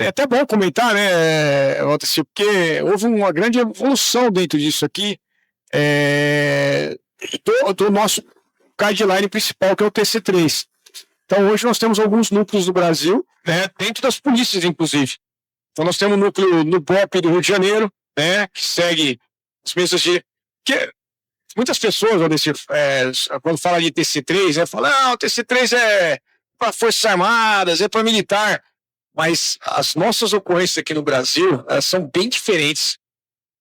é até bom comentar, né, Walter, porque houve uma grande evolução dentro disso aqui, do nosso guideline principal, que é o TC3. Então, hoje nós temos alguns núcleos no Brasil, né, dentro das polícias, inclusive. Então, nós temos um núcleo no BOP do Rio de Janeiro, né, que segue as mesmas de... Que muitas pessoas, quando fala de TC3, né, falam, o TC3 é para Forças Armadas, é para militar. Mas as nossas ocorrências aqui no Brasil, elas são bem diferentes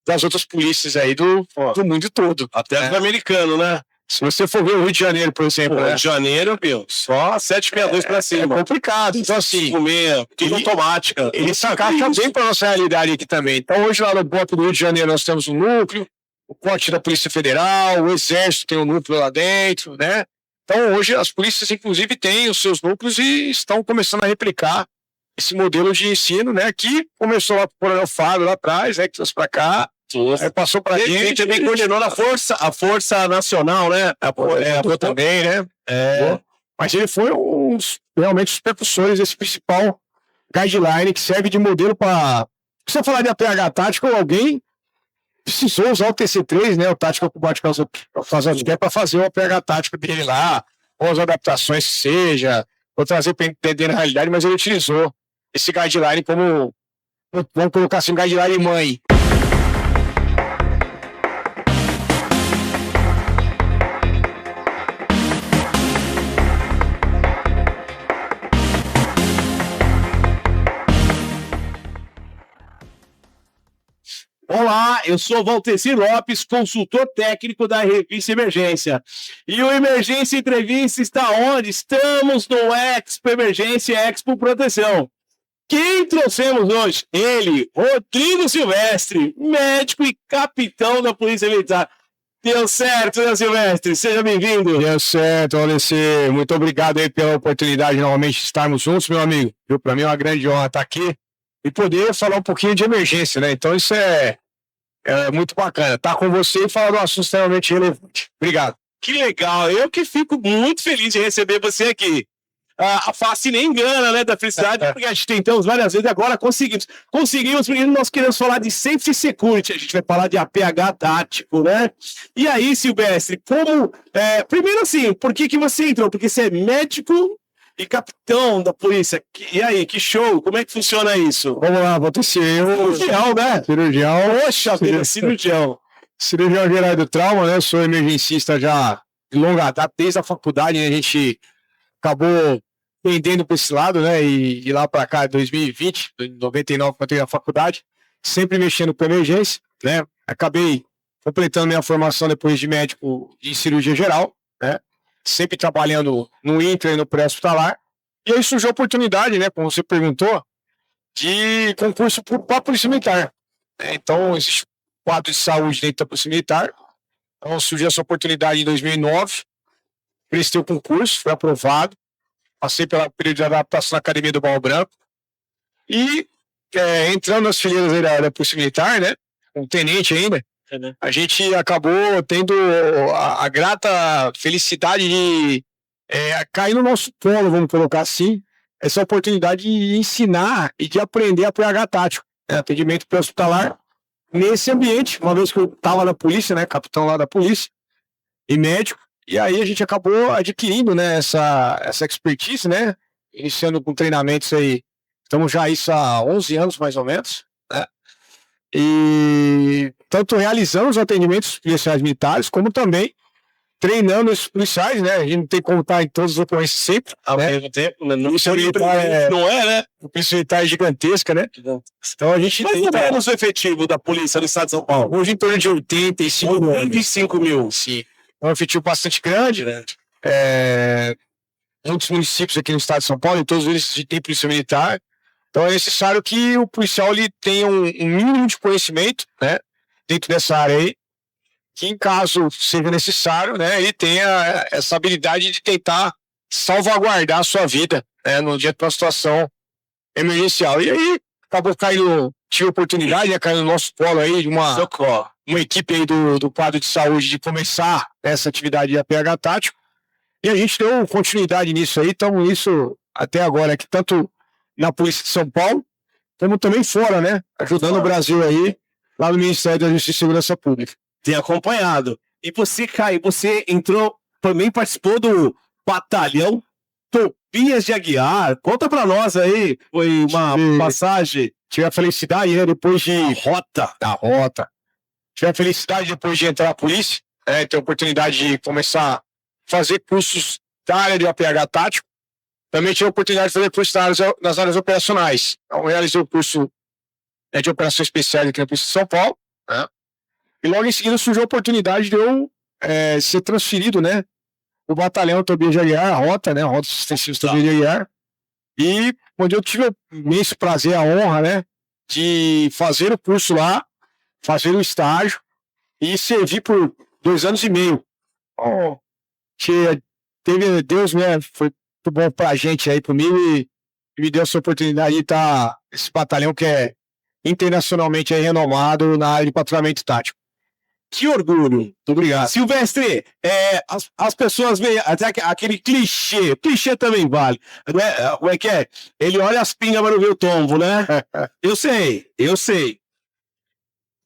das outras polícias aí do mundo todo. Até do americano, né? Se você for ver o Rio de Janeiro, por exemplo, Rio de Janeiro, meu, só 762 para cima. É complicado. Então, assim, tudo automática. Ele se encaixa bem para nossa realidade aqui também. Então, hoje lá no BOP do Rio de Janeiro, nós temos um núcleo, o corte da Polícia Federal, o Exército tem um núcleo lá dentro, né? Então, hoje as polícias, inclusive, têm os seus núcleos e estão começando a replicar esse modelo de ensino, né? Que começou lá com o Coronel Fábio lá atrás, né? Que trouxe para cá. Aí passou pra gente. Ele também coordenou a Força Nacional, né? Apoiou também, né? Mas ele foi realmente os precursores desse principal guideline que serve de modelo para... Se você falar de APH tático, alguém precisou usar o TC3, né? O Tático Combate Causa para fazer o APH tático dele lá, ou as adaptações que seja, ou trazer para entender na realidade, mas ele utilizou esse guideline como, vamos colocar assim, um guideline mãe. Olá, eu sou Valteci Lopes, consultor técnico da revista Emergência. E o Emergência Entrevista está onde? Estamos no Expo Emergência Expo Proteção. Quem trouxemos hoje? Ele, Rodrigo Silvestre, médico e capitão da Polícia Militar. Deu certo, né, Silvestre? Seja bem-vindo. Deu certo, Alessê. Muito obrigado aí pela oportunidade de novamente estarmos juntos, meu amigo. Para mim é uma grande honra estar aqui e poder falar um pouquinho de emergência, né? Então isso é muito bacana. Estar com você e falar de um assunto extremamente relevante. Obrigado. Que legal. Eu que fico muito feliz de receber você aqui. A face nem engana, né, da felicidade, porque a gente tentamos várias vezes e agora conseguimos. Conseguimos porque nós queremos falar de Safety Security, a gente vai falar de APH tático, né? E aí, Silvestre, primeiro assim, por que você entrou? Porque você é médico e capitão da polícia. E aí, que show? Como é que funciona isso? Vamos lá, vou ter cirurgião, né? Cirurgião. Poxa vida, cirurgião. Cirurgião geral do trauma, né? Eu sou emergencista já de longa data, desde a faculdade, né? A gente acabou pendendo para esse lado, né? E de lá para cá, 2020, em 99, quando eu entrei na faculdade, sempre mexendo com emergência, né? Acabei completando minha formação depois de médico de cirurgia geral, né? Sempre trabalhando no intra e no pré-hospitalar. E aí surgiu a oportunidade, né? Como você perguntou, de concurso para a Polícia Militar. Então, existe um quadro de saúde dentro da Polícia Militar. Então, surgiu essa oportunidade em 2009. Prestei o concurso, fui aprovado. Passei pelo período de adaptação na Academia do Barro Branco. E entrando nas fileiras da Polícia Militar, né? Um tenente ainda, a gente acabou tendo a grata felicidade de cair no nosso colo, vamos colocar assim, essa oportunidade de ensinar e de aprender a PH tático, atendimento pré-hospitalar, nesse ambiente, uma vez que eu estava na polícia, né? Capitão lá da polícia e médico. E aí a gente acabou adquirindo, né, essa expertise, né, iniciando com treinamentos aí, estamos já isso há 11 anos mais ou menos, né, e tanto realizando os atendimentos policiais militares, como também treinando esses policiais, né, a gente não tem como estar em todas as ocorrências sempre, ao mesmo tempo, né, não é, né, a polícia militar é gigantesca, né, então a gente tem... Mas menos o efetivo da polícia no estado de São Paulo? Hoje em torno de 85 mil. Sim. É um efetivo bastante grande, né? Muitos municípios aqui no estado de São Paulo, em todos eles tem polícia militar. Então é necessário que o policial ele tenha um mínimo de conhecimento, né? Dentro dessa área aí, que em caso seja necessário, né? Ele tenha essa habilidade de tentar salvaguardar a sua vida, né? No dia de uma situação emergencial. E aí acabou caindo, tive a oportunidade, né? Caindo no nosso colo aí de uma equipe aí do quadro de saúde de começar essa atividade de APH tático, e a gente deu continuidade nisso aí, estamos nisso até agora, aqui tanto na Polícia de São Paulo, como também fora, né? Ajudando o Brasil aí, lá no Ministério da Justiça e Segurança Pública. Tem acompanhado. E você, Caio, você entrou, também participou do Batalhão Tobias de Aguiar. Conta pra nós aí, foi uma passagem. Tive a felicidade, né, depois de... Da rota. Tive a felicidade depois de entrar na polícia, ter a oportunidade de começar a fazer cursos da área de APH tático. Também tive a oportunidade de fazer cursos nas áreas operacionais. Então, realizei o curso de operações especiais aqui na Polícia de São Paulo, né? E logo em seguida surgiu a oportunidade de eu ser transferido, né? O batalhão Tobias de Aguiar, a rota, né? A rota extensiva Tobias de Aguiar. E onde eu tive o imenso prazer, a honra, né? De fazer o curso lá, fazer o estágio e servir por 2 anos e meio. Oh, que teve Deus, né? Foi muito bom pra gente aí, comigo, e me deu essa oportunidade de estar esse batalhão que é internacionalmente aí renomado na área de patrulhamento tático. Que orgulho. Muito obrigado. Silvestre, as pessoas veem até aquele clichê também vale. Como é que é? Ele olha as pingas, mas não vê o tombo, né? Eu sei.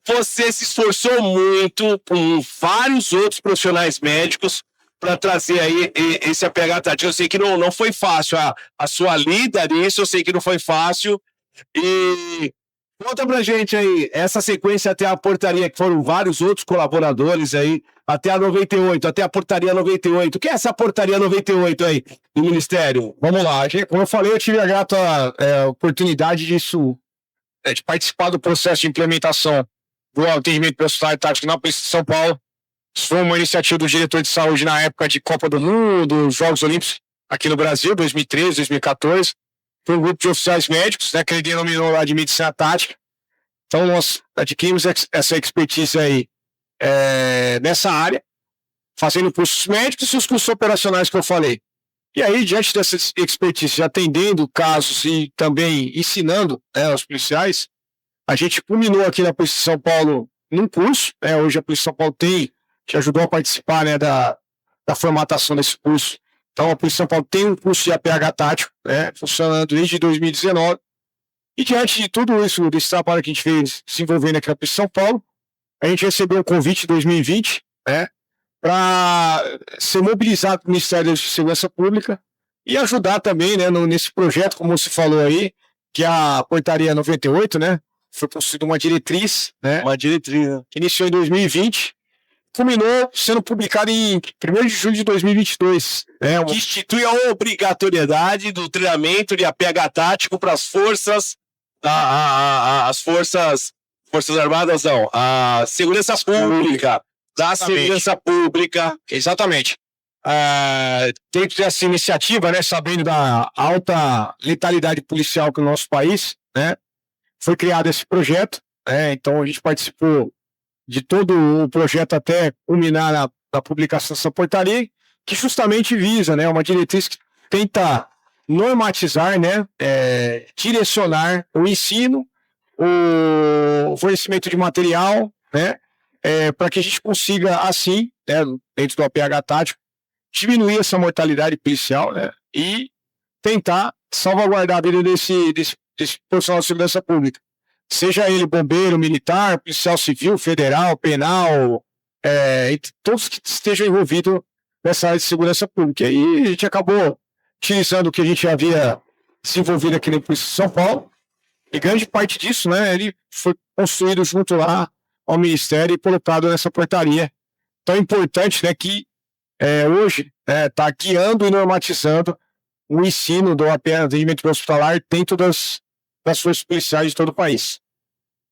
Você se esforçou muito com vários outros profissionais médicos para trazer aí esse APH tático. Eu sei que não foi fácil. A sua lida nisso, eu sei que não foi fácil. E conta pra gente aí, essa sequência até a portaria, que foram vários outros colaboradores aí, até a 98, até a portaria 98. O que é essa portaria 98 aí do Ministério? Vamos lá. Como eu falei, eu tive a grata oportunidade de participar do processo de implementação do atendimento pessoal tático na Polícia de São Paulo. Isso foi uma iniciativa do diretor de saúde na época de Copa do Mundo, dos Jogos Olímpicos aqui no Brasil, 2013, 2014. Foi um grupo de oficiais médicos, né, que ele denominou lá de medicina tática. Então, nós adquirimos essa expertise aí nessa área, fazendo cursos médicos e os cursos operacionais que eu falei. E aí, diante dessa expertise, atendendo casos e também ensinando aos policiais, a gente culminou aqui na Polícia de São Paulo num curso. Hoje a Polícia de São Paulo te ajudou a participar, né, da formatação desse curso. Então, a Polícia de São Paulo tem um curso de APH tático, funcionando desde 2019. E diante de tudo isso, desse trabalho que a gente fez desenvolvendo aqui na Polícia de São Paulo, a gente recebeu um convite em 2020, para ser mobilizado pelo Ministério da Segurança Pública e ajudar também, né, nesse projeto, como você falou aí, que é a Portaria 98, né? Foi construída uma diretriz, né? Uma diretriz, né? Que iniciou em 2020. Culminou sendo publicado em 1º de julho de 2022. Que institui a obrigatoriedade do treinamento de APH tático para as forças, as forças armadas, não, a segurança pública, segurança pública. Exatamente. Dentro dessa iniciativa, né, sabendo da alta letalidade policial que no nosso país, né, foi criado esse projeto, então a gente participou de todo o projeto até culminar na publicação dessa portaria, que justamente visa, né, uma diretriz que tenta normatizar, né, direcionar o ensino, o fornecimento de material, né, para que a gente consiga, assim, né, dentro do APH tático, diminuir essa mortalidade policial, né, e tentar salvaguardar a vida desse profissional de segurança pública. Seja ele bombeiro, militar, policial civil, federal, penal, todos que estejam envolvidos nessa área de segurança pública. E aí a gente acabou utilizando o que a gente havia desenvolvido aqui na Polícia de São Paulo, e grande parte disso, né, ele foi construído junto lá ao Ministério e colocado nessa portaria tão importante, né, que hoje está guiando e normatizando o ensino do atendimento hospitalar dentro das forças policiais de todo o país.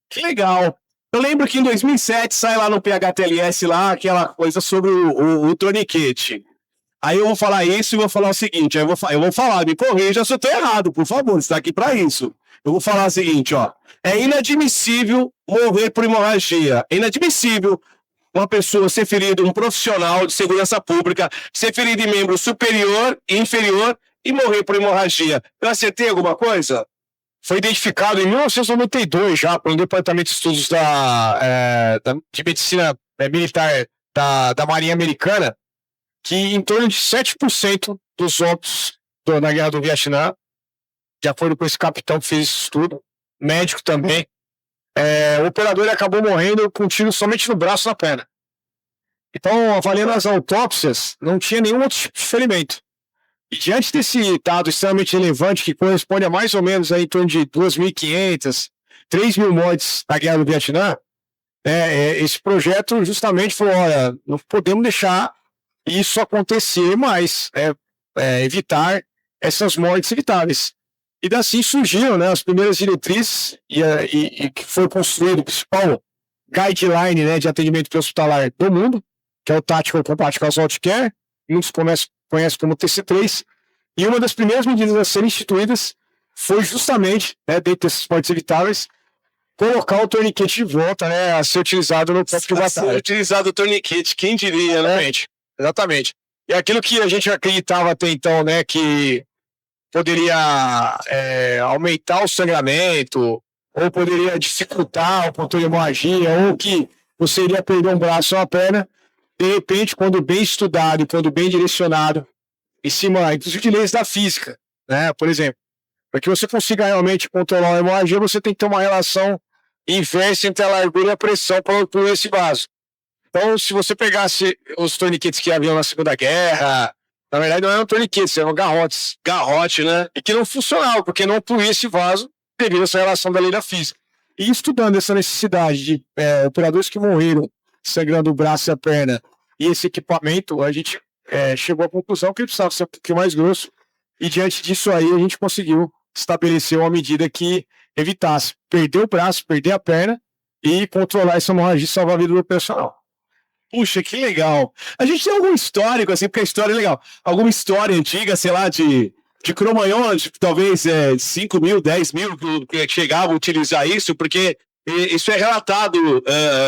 Que legal! Eu lembro que em 2007 sai lá no PHTLS lá aquela coisa sobre o torniquete. Aí eu vou falar isso e vou falar o seguinte, eu vou falar, me corrija se eu estou errado, por favor, você está aqui para isso. Eu vou falar o seguinte, ó, é inadmissível morrer por hemorragia, é inadmissível uma pessoa ser ferida, um profissional de segurança pública, ser ferido em membro superior e inferior e morrer por hemorragia. Eu acertei alguma coisa? Foi identificado em 1992 já pelo Departamento de Estudos de Medicina Militar da Marinha Americana, que em torno de 7% dos óbitos na Guerra do Vietnã, de acordo com esse capitão que fez esse estudo, médico também. O operador ele acabou morrendo com um tiro somente no braço e na perna. Então, avaliando as autópsias, não tinha nenhum outro tipo de ferimento. E diante desse dado extremamente relevante, que corresponde a mais ou menos aí, em torno de 2.500, 3.000 mortes na Guerra do Vietnã, esse projeto justamente falou, olha, não podemos deixar isso acontecer mais, evitar essas mortes evitáveis. E daí surgiram, né, as primeiras diretrizes e que foi construído o principal guideline, né, de atendimento hospitalar do mundo, que é o Tactical Combat Casualty Care, muitos conhecem como TC3, e uma das primeiras medidas a serem instituídas foi justamente, dentro dessas mortes evitáveis, colocar o torniquete de volta, né, a ser utilizado no campo de batalha. Ser utilizado o torniquete, quem diria, né? Exatamente. E aquilo que a gente acreditava até então, né, que poderia aumentar o sangramento, ou poderia dificultar o ponto de hemorragia, ou que você iria perder um braço ou uma perna, de repente, quando bem estudado, quando bem direcionado, em cima, inclusive, de leis da física, né, por exemplo, para que você consiga realmente controlar a hemorragia, você tem que ter uma relação inversa entre a largura e a pressão por esse vaso. Então, se você pegasse os torniquetes que haviam na Segunda Guerra, na verdade não eram torniquetes, eram garrotes. Garrote, né? E que não funcionavam, porque não poluía esse vaso devido a essa relação da lei da física. E estudando essa necessidade de operadores que morreram sangrando o braço e a perna e esse equipamento, a gente chegou à conclusão que ele precisava ser um pouquinho mais grosso. E diante disso aí, a gente conseguiu estabelecer uma medida que evitasse perder o braço, perder a perna e controlar essa hemorragia e salvar a vida do operacional. Puxa, que legal. A gente tem algum histórico, assim, porque a história é legal. Alguma história antiga, sei lá, de Cro-Magnon, talvez 5 mil, 10 mil que chegavam a utilizar isso, porque isso é relatado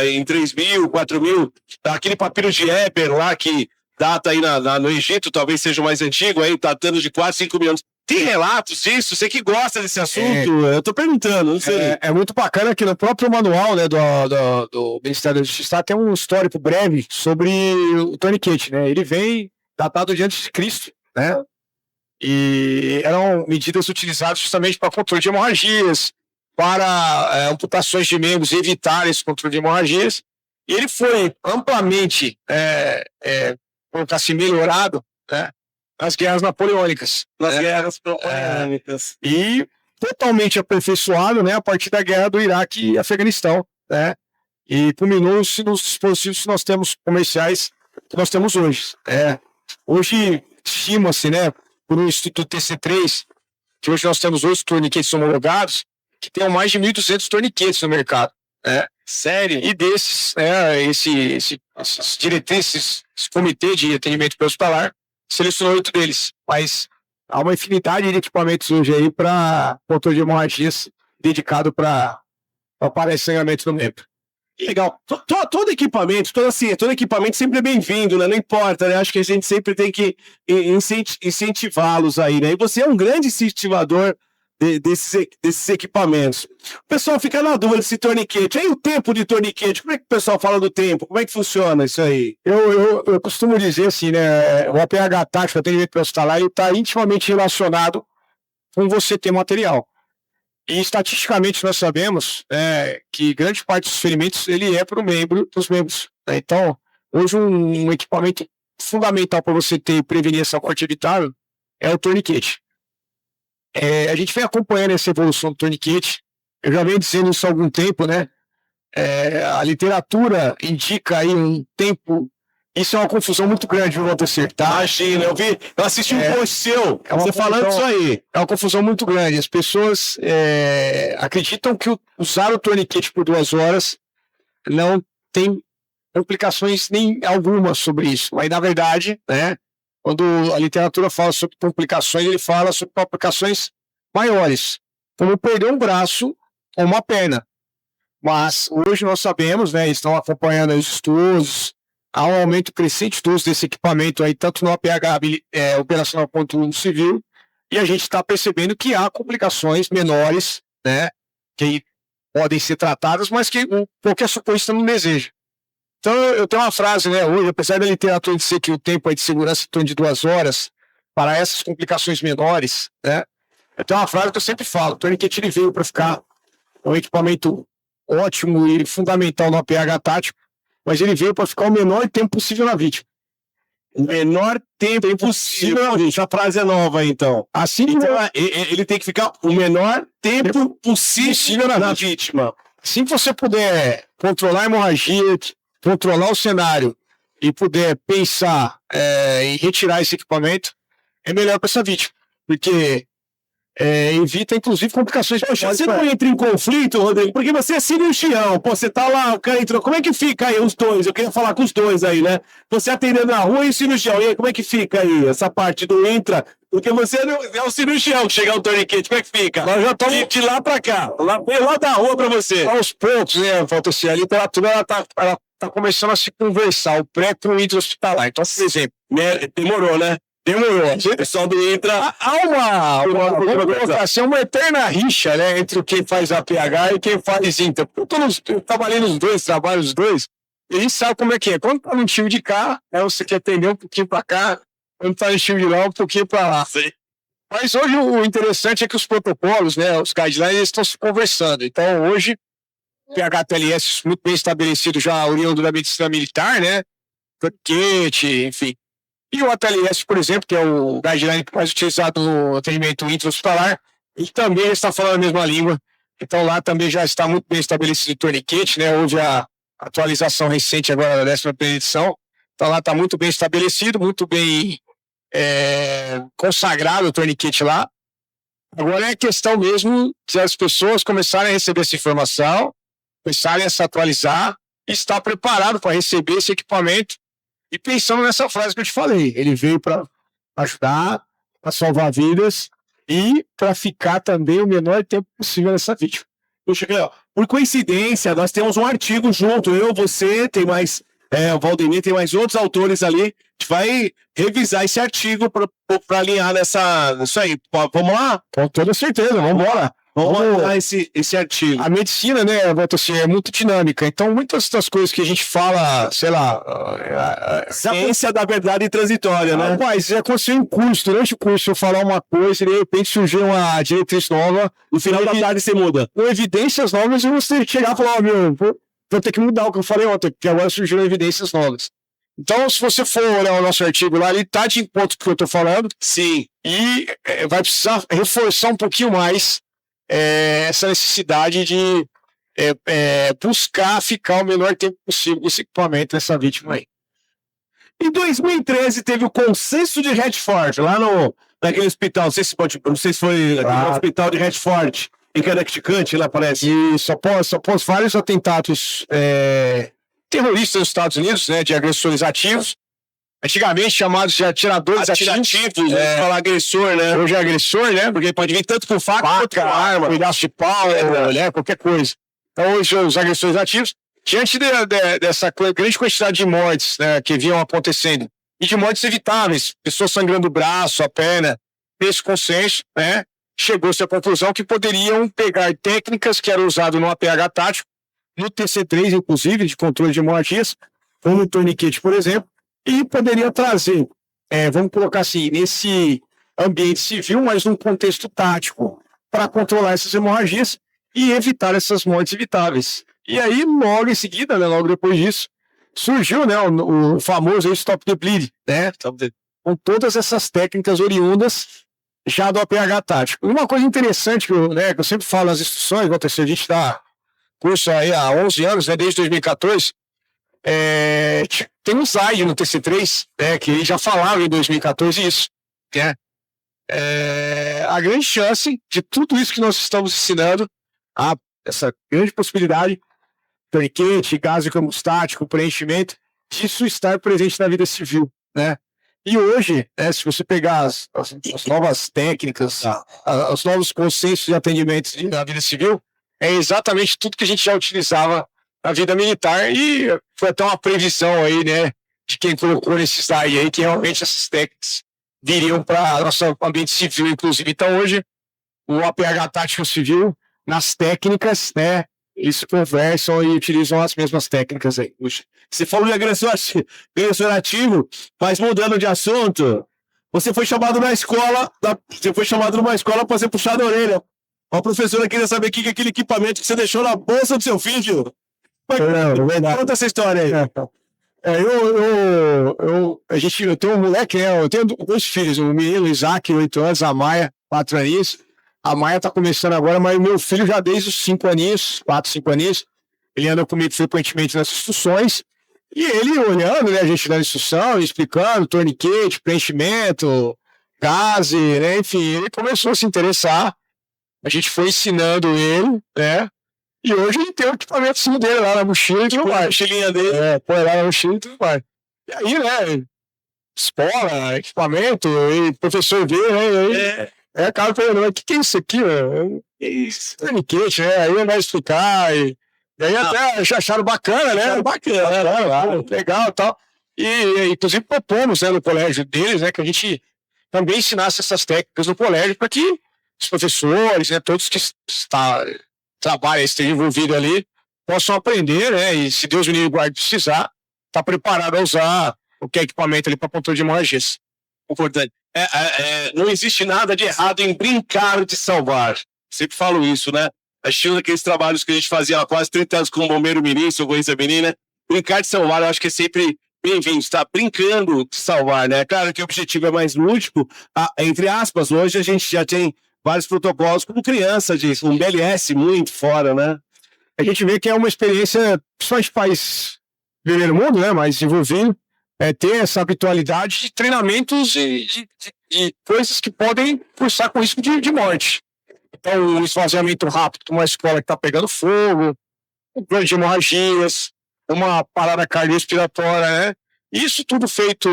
em 3 mil, 4 mil. Aquele papiro de Eber lá, que data aí no Egito, talvez seja o mais antigo, aí datando de 4, 5 mil anos. Tem relatos disso? Você que gosta desse assunto, eu tô perguntando, não sei. É muito bacana que no próprio manual, né, do Ministério da Justiça tem um histórico breve sobre o torniquete, né? Ele vem datado de antes de Cristo, né? E eram medidas utilizadas justamente para controle de hemorragias, para amputações de membros e evitar esse controle de hemorragias. E ele foi amplamente, colocar assim, melhorado, né? Nas guerras napoleônicas. E totalmente aperfeiçoado, né, a partir da guerra do Iraque e Afeganistão, né? E culminou-se nos dispositivos que nós temos comerciais que nós temos hoje. Hoje, estima-se, né, por um Instituto TC3, que hoje nós temos 8 torniquetes homologados, que tem mais de 1.200 torniquetes no mercado. Sério? E desses, esses diretrizes, esse comitê de atendimento hospitalar, selecionou 8 deles, mas há uma infinidade de equipamentos hoje aí para controle de hemorragias dedicado para parar esse sangramento no membro. Legal. Todo equipamento, todo equipamento sempre é bem-vindo, né? Não importa, né? Acho que a gente sempre tem que incentivá-los aí, né? E você é um grande incentivador desses equipamentos. O pessoal fica na dúvida desse torniquete. Aí o tempo de torniquete, como é que o pessoal fala do tempo? Como é que funciona isso aí? Eu costumo dizer assim, né? O APH tático, atendimento hospitalar, ele está intimamente relacionado com você ter material. E estatisticamente nós sabemos que grande parte dos ferimentos ele é para os membros. Né? Então, hoje um equipamento fundamental para você ter e prevenir essa morte evitável é o torniquete. A gente vem acompanhando essa evolução do torniquete. Eu já venho dizendo isso há algum tempo, né? A literatura indica aí um tempo. Isso é uma confusão muito grande, viu, Walter? Tá? Imagina, eu assisti um post seu, você falando isso aí. É uma confusão muito grande. As pessoas acreditam que usar o torniquete por 2 horas não tem complicações nem alguma sobre isso. Mas, na verdade, né? Quando a literatura fala sobre complicações, ele fala sobre complicações maiores, como perder um braço ou uma perna. Mas hoje nós sabemos, né, estão acompanhando os estudos, há um aumento crescente do uso desse equipamento aí, tanto no APH operacional quanto no civil, e a gente está percebendo que há complicações menores, né, que podem ser tratadas, mas que qualquer suportista não deseja. Então, eu tenho uma frase, né, hoje, apesar da literatura dizer que o tempo é de segurança em torno de 2 horas, para essas complicações menores, né, eu tenho uma frase que eu sempre falo: o torniquete ele veio para ficar, é um equipamento ótimo e fundamental no APH tático, mas ele veio para ficar o menor tempo possível na vítima. O menor tempo possível, gente. A frase é nova, então. Assim, Então, ele tem que ficar o menor tempo possível na vítima. assim que você puder controlar a hemorragia, controlar o cenário e puder pensar em retirar esse equipamento, é melhor para essa vítima, porque evita, inclusive, complicações. Poxa, você não entra em conflito, Rodrigo, porque você é cirurgião. Pô, você tá lá, o cara entrou. Como é que fica aí os dois? Eu queria falar com os dois aí, né? Você atendendo na rua e o cirurgião. E aí, como é que fica aí essa parte do entra? Porque você é o cirurgião que chega o torniquete. Como é que fica? Nós já estamos de lá pra cá. Vem lá da rua pra você. aos poucos, né, Valteci? A literatura ela tá começando a se conversar, o pré com o intra-hospitalar. Então, por exemplo, Demorou, né? demorou. O pessoal do Intra. Há uma eterna rixa, né, entre quem faz APH e quem faz Intra. Eu trabalhei nos dois, trabalho nos dois, e a gente sabe como é que é. Quando tá no time de cá, você quer atender um pouquinho pra cá, quando tá no time de lá, um pouquinho pra lá. Sim. Mas hoje o interessante é que os protocolos, né, os guidelines, eles estão se conversando. Então, hoje, PHTLS muito bem estabelecido já oriundo da medicina militar, né, torniquete, enfim. E o ATLS, por exemplo, que é o guideline mais utilizado no atendimento intra-hospitalar, ele também está falando a mesma língua. Então lá também já está muito bem estabelecido o torniquete, né? Houve a atualização recente agora da 10ª edição. Então lá está muito bem estabelecido, muito bem consagrado o torniquete lá. Agora é questão mesmo de as pessoas começarem a receber essa informação, começarem a se atualizar e estar preparado para receber esse equipamento. E pensando nessa frase que eu te falei, ele veio para ajudar, para salvar vidas e para ficar também o menor tempo possível nessa vítima. Puxa, por coincidência, nós temos um artigo junto. Eu, você, tem mais. O Valdemir, tem mais outros autores ali. A gente vai revisar esse artigo para alinhar nisso aí. Vamos lá? Com toda certeza, vamos embora. Vamos alinhar esse artigo. A medicina, né, Valteci, é muito dinâmica. Então, muitas das coisas que a gente fala, sei lá. Ciência da verdade transitória, né? Rapaz, aconteceu um curso, durante o curso eu falar uma coisa e de repente surgiu uma diretriz nova. No final da tarde você muda. Com evidências novas, eu vou ter que chegar e falar, vou ter que mudar o que eu falei ontem, porque agora surgiram evidências novas. Então, se você for olhar o nosso artigo lá, ele está de encontro com o que eu estou falando. Sim. E vai precisar reforçar um pouquinho mais essa necessidade de buscar ficar o menor tempo possível com esse equipamento nessa vítima aí. Em 2013 teve o consenso de Redford, lá naquele hospital, não sei se foi no hospital de Redford, em Connecticut, lá parece. Isso, após vários atentados terroristas nos Estados Unidos, né, de agressores ativos, antigamente chamados de atiradores ativos, falar agressor, né? Hoje é agressor, né? Porque pode vir tanto com faca quanto com arma, pedaço de pau, qualquer coisa. Então hoje os agressores ativos, diante dessa grande quantidade de mortes, né, que vinham acontecendo, e de mortes evitáveis, pessoas sangrando o braço, a perna, esse consenso, né, chegou-se à conclusão que poderiam pegar técnicas que eram usadas no APH tático, no TC3, inclusive, de controle de hemorragias, como o torniquete, por exemplo, e poderia trazer, vamos colocar assim, nesse ambiente civil, mas num contexto tático, para controlar essas hemorragias e evitar essas mortes evitáveis. E aí, logo em seguida, né, logo depois disso, surgiu, né, o famoso Stop the Bleed, né, com todas essas técnicas oriundas já do APH tático. E uma coisa interessante que eu sempre falo nas instruções, a gente dá curso aí há 11 anos, né, desde 2014, tem um slide no TC3, que ele já falava em 2014 isso, né? A grande chance de tudo isso que nós estamos ensinando, essa grande possibilidade, torniquete, gás hemostático, preenchimento, disso estar presente na vida civil, né? E hoje, se você pegar as novas técnicas, os novos consensos de atendimento na vida civil, é exatamente tudo que a gente já utilizava na vida militar, e foi até uma previsão aí, né, de quem colocou nesse slide aí, que realmente essas técnicas viriam para nosso ambiente civil, inclusive. Então hoje, o APH tático civil, nas técnicas, né, eles conversam e utilizam as mesmas técnicas aí. Puxa, você falou de agressor ativo, mas mudando de assunto, você foi chamado numa escola para ser puxado a orelha. A professora queria saber o que é aquele equipamento que você deixou na bolsa do seu filho. Conta essa história aí. Eu tenho um moleque, né? Eu tenho 2 filhos, um menino, Isaac, 8 anos, a Maia, 4 aninhos. A Maia tá começando agora, mas o meu filho já desde os 5 aninhos, 4, 5 aninhos, ele anda comigo frequentemente nas instruções. E ele olhando, né, a gente dando instrução, explicando, torniquete, preenchimento, gase, né? Enfim, ele começou a se interessar. A gente foi ensinando ele, né? E hoje ele tem o equipamento dele lá na mochila e tudo mais. A mochilinha dele. Põe lá na mochila e tudo mais. E aí, né? Escola, equipamento, e professor vê, né? Aí acaba perguntando, o que é isso aqui, velho? É isso, torniquete, né? Aí ele vai explicar. E aí até acharam bacana, né? Acharam bacana, legal e tal. E inclusive propomos, né, no colégio deles, né, que a gente também ensinasse essas técnicas no colégio para que os professores, né, todos que trabalham, estejam envolvidos ali, possam aprender, né? E se Deus me livre guarde precisar, tá preparado a usar o que é equipamento ali para controle de hemorragias. Importante. Não existe nada de errado em brincar de salvar. Sempre falo isso, né? Assistindo aqueles trabalhos que a gente fazia há quase 30 anos com o Bombeiro Mirim, Socorrista Menina, brincar de salvar, eu acho que é sempre bem-vindo. Está brincando de salvar, né? Claro que o objetivo é mais lúdico, entre aspas. Hoje a gente já tem vários protocolos como criança, disso, um BLS muito fora, né? A gente vê que é uma experiência, principalmente país primeiro mundo, né, mais desenvolvido, ter essa habitualidade de treinamentos e coisas que podem cursar com risco de morte. Então, um esvaziamento rápido de uma escola que está pegando fogo, um plano de hemorragias, uma parada cardiorrespiratória, né? Isso tudo feito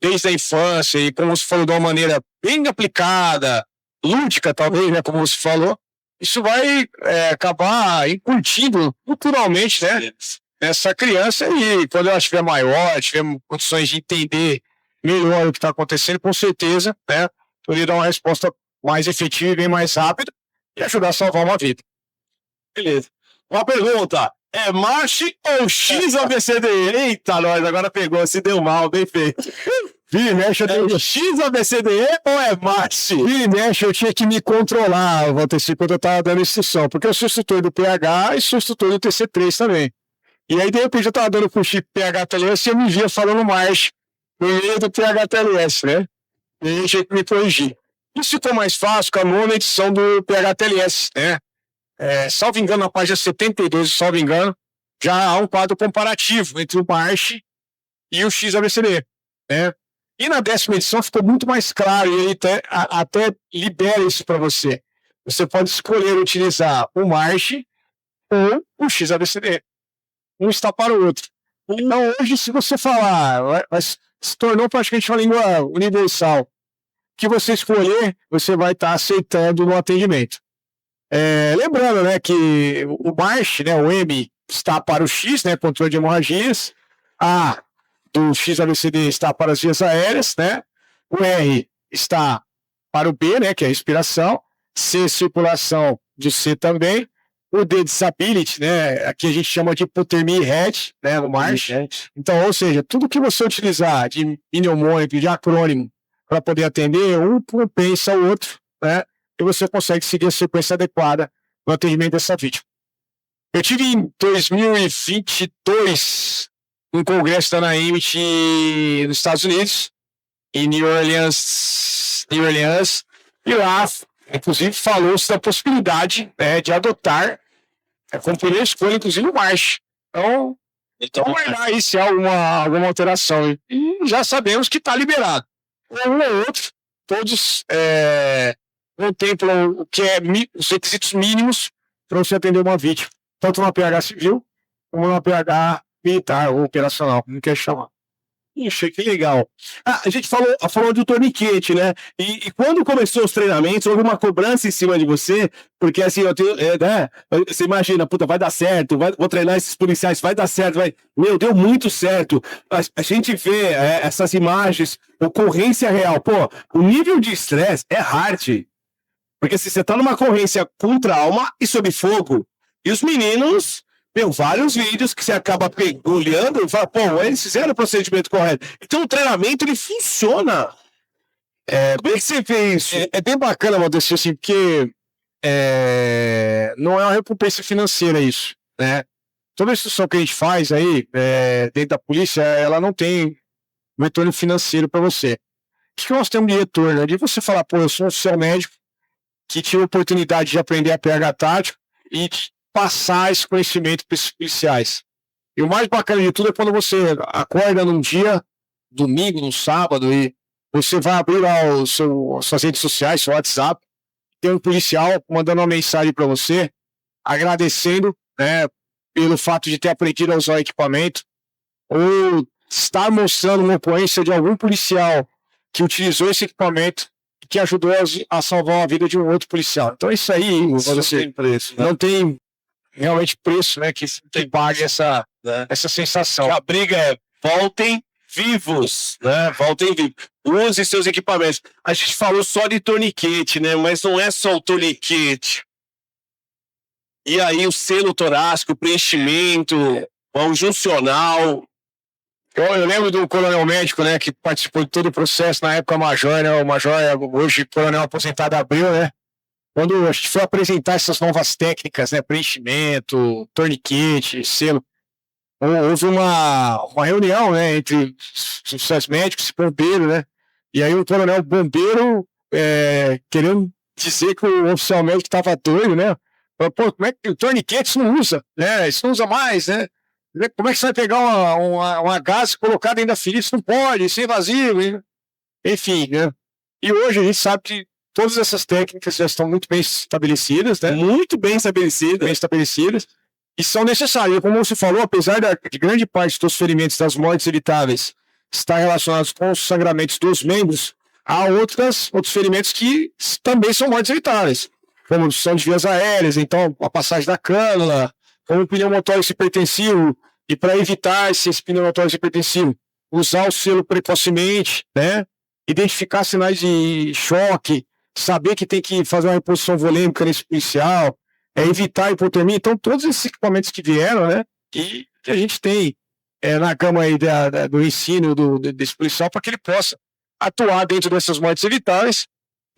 desde a infância e, como você falou, de uma maneira bem aplicada, lúdica, talvez, né, como você falou, isso vai acabar incutindo culturalmente, né, essa criança, e quando ela estiver maior, tiver condições de entender melhor o que está acontecendo, com certeza, né, poderia dar uma resposta mais efetiva e bem mais rápida e ajudar a salvar uma vida. Beleza. Uma pergunta, é March ou XABCDE? Eita, nós, agora pegou, se deu mal, bem feito. Vira e mexe, XABCDE ou é March? Vira e mexe, eu tinha que me controlar, Valteci, quando eu estava dando instrução, porque eu sou instrutor do PH e sou instrutor do TC3 também. E aí, de repente, eu estava dando com o chip PH-TLS e eu me via falando March no meio do PH-TLS, né? E aí eu tinha que me corrigir. Isso ficou mais fácil com a 9ª edição do PH-TLS, né? Salvo engano, na página 72, salvo engano, já há um quadro comparativo entre o March e o XABCD, né? E na 10ª edição ficou muito mais claro, e ele até libera isso para você. Você pode escolher utilizar o March ou o XABCD. Um está para o outro. Então, hoje, se você falar, se tornou praticamente uma língua universal. O que você escolher, você vai estar aceitando no atendimento. Lembrando, né, que o March, né, o M está para o X, né, controle de hemorragias. A do XABCD está para as vias aéreas, né? O R está para o B, né, que é a respiração. C, circulação, de C também. O D, disability, né? Aqui a gente chama de hipotermia e RED, né, no March. Então, ou seja, tudo que você utilizar de mnemônico, de acrônimo, para poder atender, um compensa o outro, né? E você consegue seguir a sequência adequada no atendimento dessa vítima. Eu tive em 2022 um congresso da NAEMT nos Estados Unidos, em New Orleans, e lá, inclusive, falou-se da possibilidade, né, de adotar como primeira escolha, inclusive, o March. Então aguardar aí se há alguma alteração. E já sabemos que está liberado. Um ou outro, todos contemplam o que é os requisitos mínimos para você atender uma vítima, tanto na PH civil como na PH militar ou operacional, como quer chamar. Ixi, que legal. A gente falou do torniquete, né? E quando começou os treinamentos, houve uma cobrança em cima de você, porque assim, né? Você imagina, puta, vai dar certo, vou treinar esses policiais, vai dar certo, Meu, deu muito certo. A gente vê essas imagens, ocorrência real. Pô, o nível de estresse é hard. Porque se você tá numa ocorrência com trauma e sob fogo, e os meninos... vários vídeos que você acaba olhando e fala, pô, eles fizeram o procedimento correto. Então o treinamento, ele funciona. Como é que você vê isso? É bem bacana, Modestinho, assim, porque não é uma recompensa financeira isso, né? Toda a instrução que a gente faz aí, dentro da polícia, ela não tem um retorno financeiro para você. O que nós temos de retorno? É de você falar, pô, eu sou um oficial médico que tive a oportunidade de aprender a PH tático e de passar esse conhecimento para esses policiais. E o mais bacana de tudo é quando você acorda num dia, domingo, num sábado, e você vai abrir lá suas redes sociais, seu WhatsApp, tem um policial mandando uma mensagem para você, agradecendo, né, pelo fato de ter aprendido a usar o equipamento, ou estar mostrando uma ocorrência de algum policial que utilizou esse equipamento e que ajudou a salvar a vida de um outro policial. Então isso aí, você, tem preço, né? não tem realmente preço, né, que pague essa sensação. A briga é voltem vivos, né? Voltem vivos. Use seus equipamentos. A gente falou só de torniquete, né? Mas não é só o torniquete. E aí o selo torácico, o preenchimento, o juncional. Eu lembro do coronel médico, né, que participou de todo o processo na época major, né? O major, hoje coronel aposentado, Abreu, né? Quando a gente foi apresentar essas novas técnicas, né, preenchimento, torniquete, selo, houve uma reunião, né, entre os oficiais médicos e bombeiros, né, e aí o coronel bombeiro querendo dizer que o oficial médico estava doido, né, falou, pô, como é que o torniquete isso não usa, né, isso não usa mais, né, como é que você vai pegar uma gás colocada dentro da ferida, isso não pode, isso é invasivo, enfim, né, e hoje a gente sabe que todas essas técnicas já estão muito bem estabelecidas, né? Muito bem estabelecidas. E são necessárias. Como você falou, apesar de grande parte dos ferimentos das mortes evitáveis estar relacionados com os sangramentos dos membros, há outros ferimentos que também são mortes evitáveis, como obstrução de vias aéreas, então a passagem da cânula, como o pneumotórax hipertensivo, e para evitar esse pneumotórax hipertensivo, usar o selo precocemente, né? Identificar sinais de choque, saber que tem que fazer uma reposição volêmica nesse policial, evitar a hipotermia. Então, todos esses equipamentos que vieram, né, e que a gente tem na gama aí do ensino desse policial para que ele possa atuar dentro dessas mortes evitáveis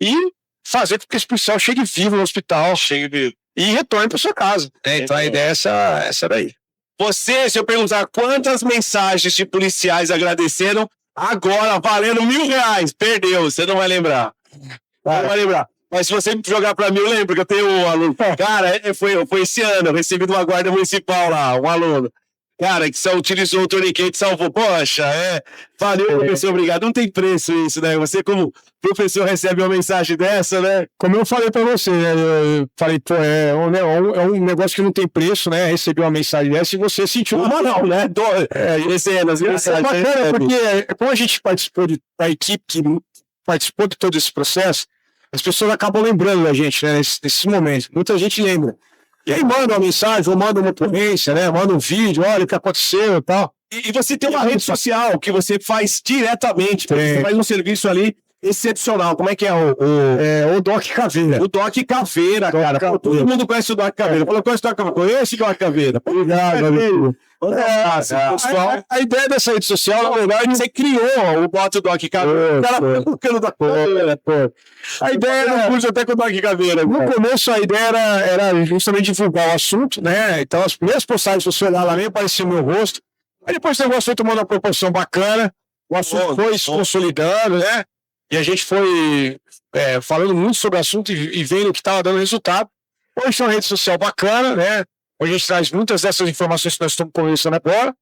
e fazer com que esse policial chegue vivo no hospital, e retorne para sua casa. Então, a ideia é essa daí. Você, se eu perguntar quantas mensagens de policiais agradeceram, agora valendo R$1.000, perdeu, você não vai lembrar. Não vai lembrar. Mas se você jogar pra mim, eu lembro que eu tenho um aluno. Cara, foi esse ano, eu recebi de uma guarda municipal lá, um aluno. Cara, que só utilizou o torniquete, salvou. Poxa, valeu, professor, obrigado. Não tem preço isso, né? Você, como professor, recebe uma mensagem dessa, né? Como eu falei pra você, né? Eu falei, pô, é um negócio que não tem preço, né? Receber uma mensagem dessa e você sentiu uma não, né? Dezenas, mensagens. É bacana, porque como a gente participou da equipe que participou de todo esse processo, as pessoas acabam lembrando da gente, né? Nesses momentos. Muita gente lembra. E aí manda uma mensagem, ou manda uma ocorrência, né? Manda um vídeo, olha o que aconteceu e tal. E você tem uma rede social que você faz diretamente, você faz um serviço ali excepcional. Como é que é o Doc Caveira? O Doc Caveira, cara. Todo mundo conhece o Doc Caveira. Falou, conhece o Doc Caveira? Conhece o Doc Caveira? Obrigado, amigo. A ideia dessa rede social, na verdade, você criou o bot Doc Caveira. O cara foi colocando o Doc Caveira. A ideia era curso até com o Doc Caveira. No começo, a ideia era justamente divulgar o assunto, né? Então, as primeiras postagens, se você olhar lá, nem aparecia o meu rosto. Aí depois o negócio foi tomando uma proporção bacana, o assunto foi se consolidando, né? E a gente foi falando muito sobre o assunto e vendo que estava dando resultado. Hoje é uma rede social bacana, né? Hoje a gente traz muitas dessas informações que nós estamos conversando agora,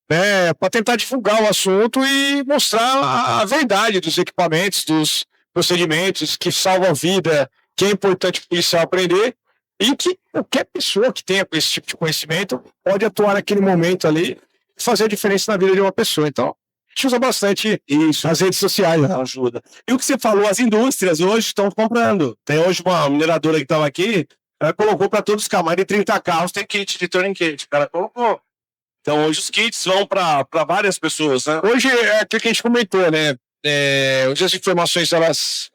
né? Para tentar divulgar o assunto e mostrar a verdade dos equipamentos, dos procedimentos que salvam a vida, que é importante o policial aprender e que qualquer pessoa que tenha esse tipo de conhecimento pode atuar naquele momento ali e fazer a diferença na vida de uma pessoa. Então, a gente usa bastante isso, as redes sociais, né? Ajuda. E o que você falou, as indústrias hoje estão comprando. Tem hoje uma mineradora que estava aqui, ela colocou para todos os carros, mais de 30 carros tem kit de torniquete. O cara colocou. Então hoje os kits vão para várias pessoas, né? Hoje é aquilo que a gente comentou, né? Hoje as informações, elas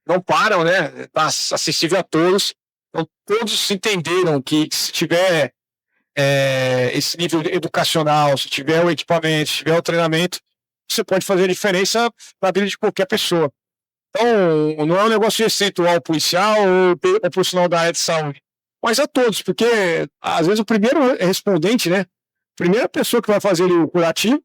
não param, né? Está acessível a todos. Então todos entenderam que se tiver esse nível educacional, se tiver o equipamento, se tiver o treinamento, você pode fazer a diferença na vida de qualquer pessoa. Então, não é um negócio restrito ao policial ou ao profissional da área de saúde, mas a todos, porque às vezes o primeiro respondente, né? A primeira pessoa que vai fazer o curativo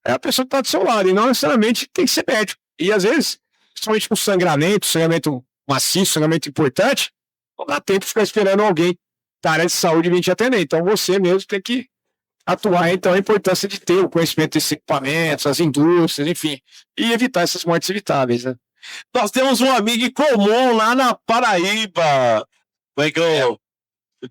é a pessoa que está do seu lado, e não necessariamente tem que ser médico. E às vezes, principalmente com sangramento maciço, sangramento importante, não dá tempo de ficar esperando alguém da área de saúde vir te atender. Então você mesmo tem que atuar. Então a importância de ter o conhecimento desses equipamentos, as indústrias, enfim, e evitar essas mortes evitáveis, né? Nós temos um amigo em comum lá na Paraíba. Como é que é o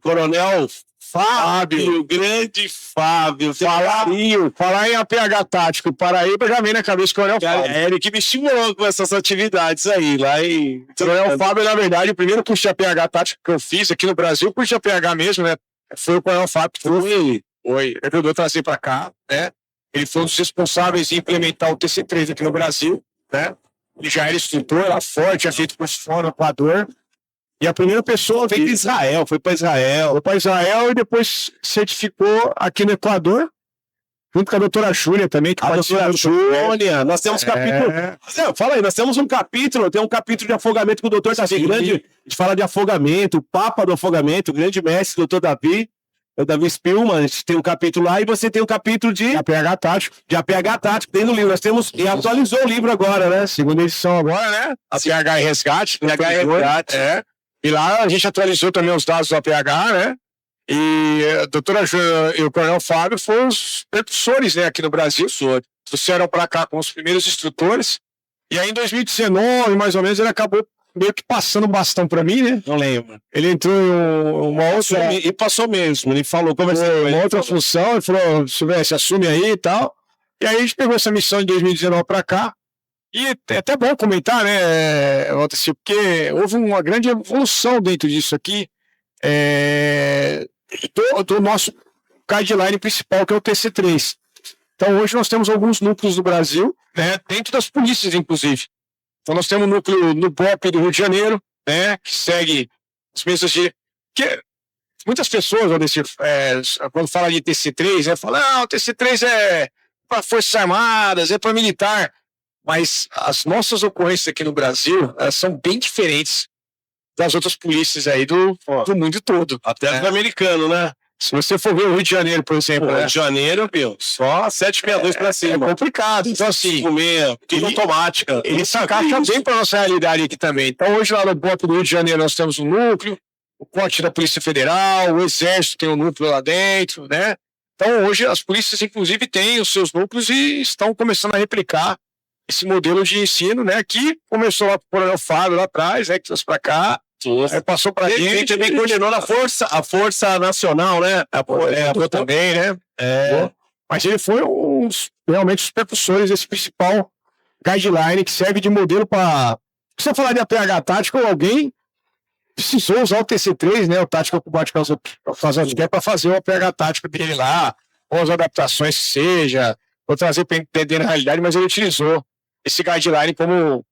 Coronel Fábio, grande Fábio. Falar em APH tático, Paraíba já vem na cabeça do Coronel Fábio. É ele que me estimulou com essas atividades aí, lá em... Coronel Fábio, na verdade, o primeiro curso de APH tático que eu fiz aqui no Brasil, curso de APH mesmo, né? Foi o Coronel Fábio que foi. Ele ajudou a trazer para cá, né? Ele foi um dos responsáveis em implementar o TC3 aqui no Brasil, né? Ele já era instrutor lá forte, tinha feito curso fora no Equador. E a primeira pessoa foi para Israel e depois certificou aqui no Equador, junto com a doutora Júlia também. A doutora Júlia, nós temos capítulo. Fala aí, nós temos tem um capítulo de afogamento com o doutor Davi. Grande, a gente fala de afogamento, o Papa do afogamento, o grande mestre, doutor Davi. O Davi Spillman, a gente tem um capítulo lá e você tem um capítulo de APH tático. De APH tático, tem no livro. Nós temos, e atualizou o livro agora, né? Segunda edição agora, né? APH e resgate. E lá a gente atualizou também os dados do APH, né? E a doutora Júlia e o Coronel Fábio foram os precursores, né, aqui no Brasil. Trouxeram para cá com os primeiros instrutores. E aí em 2019, mais ou menos, ele acabou meio que passando o bastão para mim, né? Não lembro. Ele entrou em uma outra... E passou mesmo. Ele falou, uma outra função, ele falou, Silvestre, assume aí e tal. E aí a gente pegou essa missão de 2019 para cá. E é até bom comentar, né, porque houve uma grande evolução dentro disso aqui, do nosso guideline principal, que é o TC3. Então, hoje nós temos alguns núcleos do Brasil, né, dentro das polícias, inclusive. Então, nós temos um núcleo no BOP do Rio de Janeiro, né, que segue as mesmas de... Que muitas pessoas, quando falam de TC3, né, falam, o TC3 é para Forças Armadas, é para militar. Mas as nossas ocorrências aqui no Brasil, elas são bem diferentes das outras polícias aí do mundo todo. Até do americano, né? Se você for ver o Rio de Janeiro, por exemplo. Rio de Janeiro, meu, só 762 para cima. É complicado. Então, assim. Tudo automática. Ele se encaixa bem para nossa realidade aqui também. Então, hoje lá no BOP do Rio de Janeiro, nós temos um núcleo, o corte da Polícia Federal, o Exército tem um núcleo lá dentro, né? Então, hoje as polícias, inclusive, têm os seus núcleos e estão começando a replicar esse modelo de ensino, né, que começou lá com o Coronel Fábio lá atrás, né, que trouxe para cá, aí passou para gente. Ele também coordenou a Força Nacional, né? Eu também, né? Mas ele foi realmente os precursores desse principal guideline que serve de modelo para... Se você falar de APH tático, alguém precisou usar o TC3, né, o Tático Combate Casualty Care, para fazer o APH tático dele lá, ou as adaptações que seja, ou trazer para entender na realidade, mas ele utilizou esse guideline como,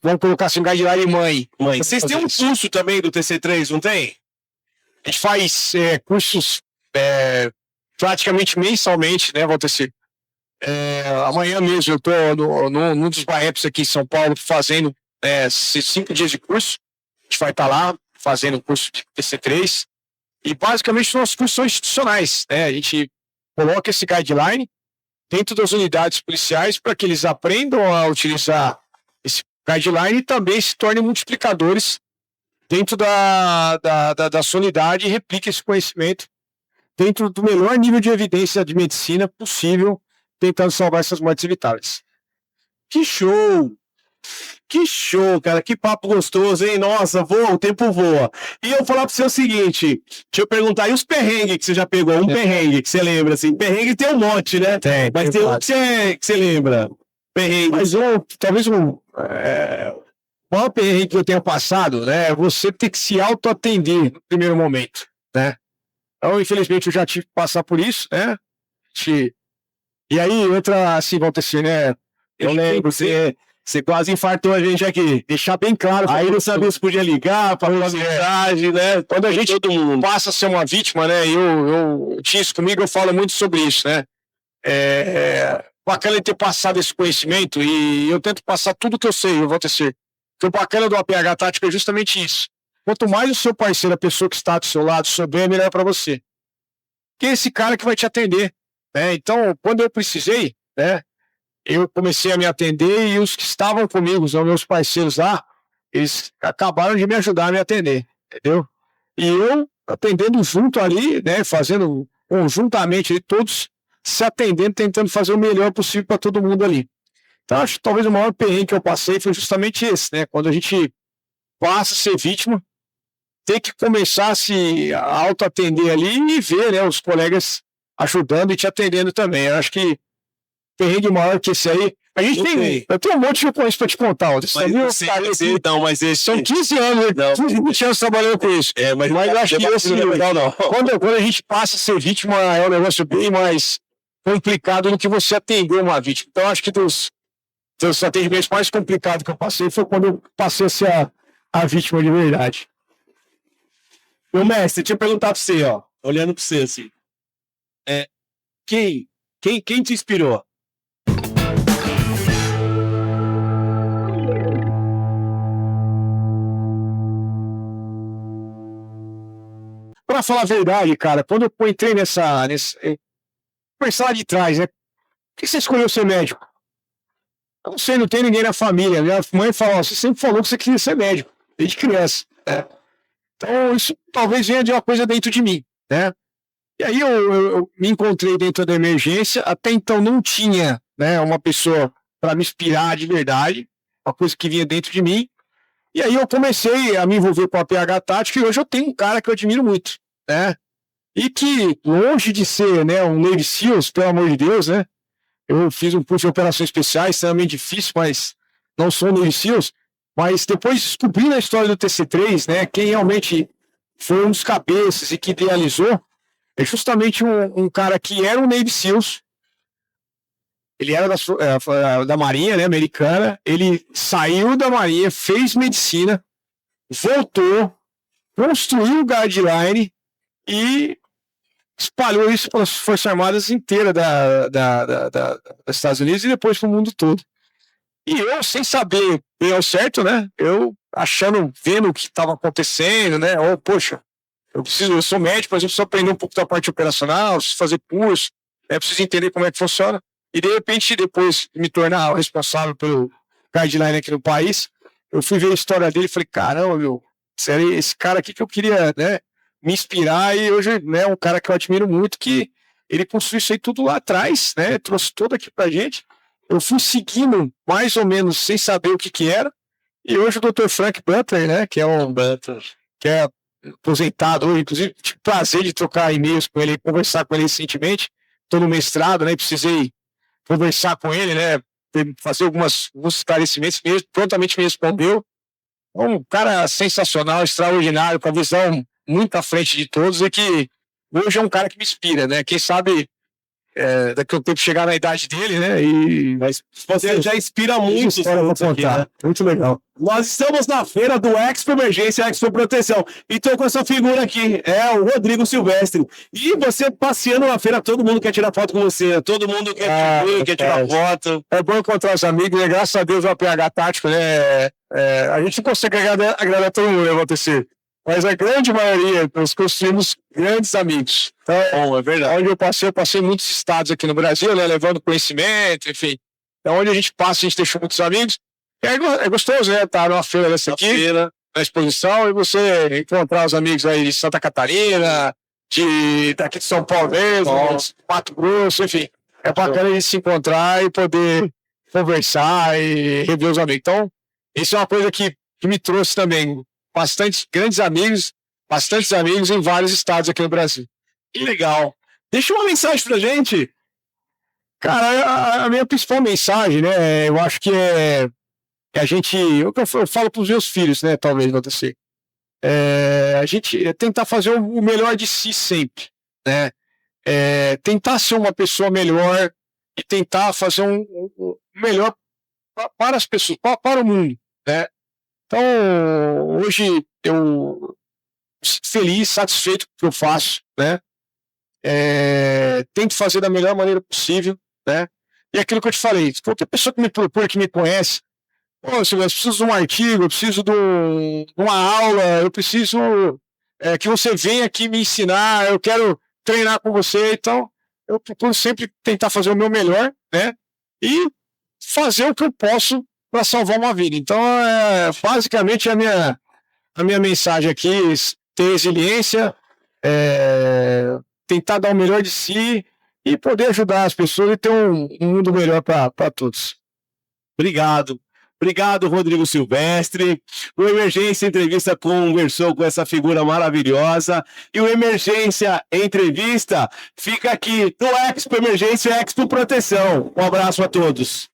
vamos colocar assim, um guideline mãe. Vocês têm um curso também do TC3, não tem? A gente faz cursos praticamente mensalmente, né, Valteci? Amanhã mesmo eu estou num dos BAEPs aqui em São Paulo fazendo 5 dias de curso. A gente vai estar lá fazendo o curso de TC3 e basicamente os nossos cursos são institucionais, né? A gente coloca esse guideline dentro das unidades policiais para que eles aprendam a utilizar esse guideline e também se tornem multiplicadores dentro da sua unidade e repliquem esse conhecimento dentro do melhor nível de evidência de medicina possível, tentando salvar essas mortes evitáveis. Que show! Que show, cara, que papo gostoso, hein? Nossa, o tempo voa. E eu vou falar pra você o seguinte, deixa eu perguntar, e os perrengues que você já pegou? Um perrengue que você lembra, assim, perrengue tem um monte, né? Mas tem um que você lembra. Perrengue. Mas talvez o maior perrengue que eu tenha passado, né, é você ter que se auto-atender no primeiro momento, né? Então, infelizmente, eu já tive que passar por isso, né? E aí, outra, assim, Valteci, né? Eu lembro, você quase infartou a gente aqui. Deixar bem claro. Aí não sabia se podia ligar, para uma mensagem, né? Quando a gente passa a ser uma vítima, né? Eu tinha isso comigo, eu falo muito sobre isso, né? Bacana ter passado esse conhecimento e eu tento passar tudo que eu sei, eu vou ter o bacana do APH Tático é justamente isso. Quanto mais o seu parceiro, a pessoa que está do seu lado, souber, é melhor para você. Que é esse cara que vai te atender, né? Então, quando eu precisei, né, eu comecei a me atender e os que estavam comigo, os meus parceiros lá, eles acabaram de me ajudar a me atender, entendeu? E eu atendendo junto ali, né, fazendo conjuntamente ali, todos se atendendo, tentando fazer o melhor possível para todo mundo ali. Então, acho que talvez o maior perrengue que eu passei foi justamente esse, né? Quando a gente passa a ser vítima, tem que começar a se auto-atender ali e ver, né, os colegas ajudando e te atendendo também. Eu acho que perrengue maior que esse aí. A gente eu tenho um monte de coisa para te contar. Mas esse... São 15 anos, 15, 20 anos trabalhando com isso. Mas eu acho que esse não é legal, não. Quando a gente passa a ser vítima, é um negócio bem mais complicado do que você atender uma vítima. Então, acho que dos atendimentos mais complicados que eu passei foi quando eu passei a ser a vítima de verdade. Meu mestre, deixa eu perguntar pra você, ó. Olhando pra você, assim. Quem te inspirou? Pra falar a verdade, cara, quando eu entrei nessa pensar lá de trás, né? Por que você escolheu ser médico? Eu não sei, não tem ninguém na família. Minha mãe falou, você sempre falou que você queria ser médico, desde criança, né? Então, isso talvez venha de uma coisa dentro de mim, né? E aí eu me encontrei dentro da emergência, até então não tinha, né, uma pessoa para me inspirar de verdade, uma coisa que vinha dentro de mim. E aí eu comecei a me envolver com a PH Tática e hoje eu tenho um cara que eu admiro muito, né? E que, longe de ser, né, um Navy SEALs, pelo amor de Deus, né? Eu fiz um curso de operações especiais, extremamente difícil, mas não sou Navy SEALs. Mas depois descobrindo a história do TC3, né, quem realmente foi um dos cabeças e que idealizou, é justamente um cara que era um Navy SEALs. Ele era da Marinha, né, americana. Ele saiu da Marinha, fez medicina, voltou, construiu o guideline e espalhou isso pelas Forças Armadas inteiras dos Estados Unidos e depois para o mundo todo. E eu, sem saber bem ao certo, né, eu vendo o que estava acontecendo, né, poxa, eu sou médico, mas eu preciso aprender um pouco da parte operacional, preciso fazer curso, preciso entender como é que funciona. E de repente, depois de me tornar responsável pelo guideline aqui no país, eu fui ver a história dele e falei, caramba, meu, sério, esse cara aqui que eu queria, né, me inspirar, e hoje, né, um cara que eu admiro muito, que ele construiu isso aí tudo lá atrás, né, trouxe tudo aqui pra gente. Eu fui seguindo mais ou menos sem saber o que era, e hoje o Dr. Frank Butler, né, que é aposentado hoje, inclusive tive prazer de trocar e-mails com ele, conversar com ele recentemente, estou no mestrado, né, precisei conversar com ele, né, fazer alguns esclarecimentos, mesmo, prontamente me respondeu. Um cara sensacional, extraordinário, com a visão muito à frente de todos, e que hoje é um cara que me inspira, né, quem sabe daqui a um tempo chegar na idade dele, né? Mas você já inspira muito. Aqui, né? Muito legal. Nós estamos na feira do Expo Emergência, Expo Proteção. Então, com essa figura aqui, é o Rodrigo Silvestre. E você passeando na feira, todo mundo quer tirar foto com você. Todo mundo quer te ver, quer tirar foto. É bom encontrar os amigos, né? Graças a Deus o APH Tático, né? A gente não consegue agradar todo mundo, né, acontecer. Mas a grande maioria, nós construímos grandes amigos. Então, é verdade. Onde eu passei em muitos estados aqui no Brasil, né, levando conhecimento, enfim. Então, onde a gente passa, a gente deixa muitos amigos. E é gostoso, né, estar numa feira dessa aqui, na exposição, e você encontrar os amigos aí de Santa Catarina, daqui de São Paulo mesmo, Mato Grosso, enfim. É bacana a gente se encontrar e poder conversar e rever os amigos. Então, isso é uma coisa que me trouxe também bastantes amigos em vários estados aqui no Brasil. Que legal. Deixa uma mensagem pra gente. Cara, a minha principal mensagem, né, eu acho que é a gente, eu falo pros meus filhos, né, talvez não sei, a gente tentar fazer o melhor de si sempre, né, tentar ser uma pessoa melhor e tentar fazer um melhor para as pessoas, para o mundo, né. Então, hoje eu feliz, satisfeito com o que eu faço, né? Tento fazer da melhor maneira possível, né? E aquilo que eu te falei, qualquer pessoa que me procura, que me conhece, Pô, Silvio, eu preciso de um artigo, eu preciso de uma aula, eu preciso que você venha aqui me ensinar, eu quero treinar com você, então eu procuro sempre tentar fazer o meu melhor, né? E fazer o que eu posso para salvar uma vida. Então, basicamente, a minha mensagem aqui é ter resiliência, tentar dar o melhor de si e poder ajudar as pessoas e ter um mundo melhor para todos. Obrigado. Obrigado, Rodrigo Silvestre. O Emergência Entrevista conversou com essa figura maravilhosa. E o Emergência Entrevista fica aqui no Expo Emergência Expo Proteção. Um abraço a todos.